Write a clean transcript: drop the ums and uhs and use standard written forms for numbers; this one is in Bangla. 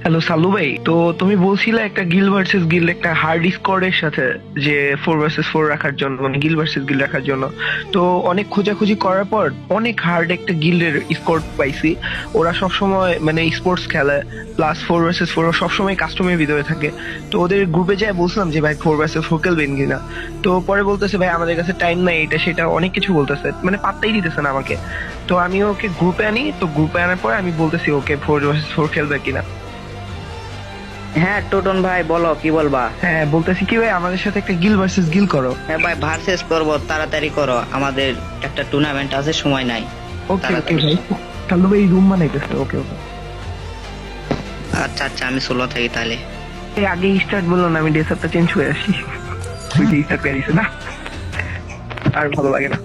হ্যালো সালু ভাই, তো তুমি বলছিলে একটা গিল ভার্সেস গিল, একটা হার্ড স্কোয়াডের সাথে যে 4 ভার্সেস 4 রাখার জন্য, মানে গিল ভার্সেস গিল রাখার জন্য। তো অনেক খোঁজাখুঁজি করার পর অনেক হার্ড একটা গিল্ডের স্কোয়াড পাইছি। ওরা সবসময় মানে স্পোর্টস খেলে, প্লাস 4 ভার্সেস 4 সবসময় কাস্টমের ভিতরে থাকে। তো ওদের গ্রুপে যাই বলছিলাম যে ভাই 4 ভার্সেস 4 খেলবেন কিনা। তো পরে বলতেছে ভাই আমাদের কাছে টাইম নাই, এটা সেটা অনেক কিছু বলতেছে, মানে পাত্তাই দিতেছে না আমাকে। তো আমি ওকে গ্রুপে আনি, তো গ্রুপে আনার পরে আমি বলতেছি ওকে 4 ভার্সেস 4 খেলবে কিনা। হ্যাঁ টোটন ভাই, বলো কি বলবা? হ্যাঁ, বলতেছি কি ভাই আমাদের সাথে একটা গিল ভার্সেস গিল করো। হ্যাঁ ভাই, ভার্সেস করবো, তাড়াতাড়ি করো, আমাদের একটা টুর্নামেন্ট আছে, সময় নাই। ওকে ওকে তাড়াতাড়ি। ভাই, তাহলে ভাই রুম বানাইতেছে। ওকে ওকে, আচ্ছা আচ্ছা, আমি সোলো থাকি তাহলে। এই আগে স্টার্ট বললো না, আমি ডেসারটা চেঞ্জ করে আসি। ওই যে স্টার্ট করে দিছে না, আর ভালো লাগে না।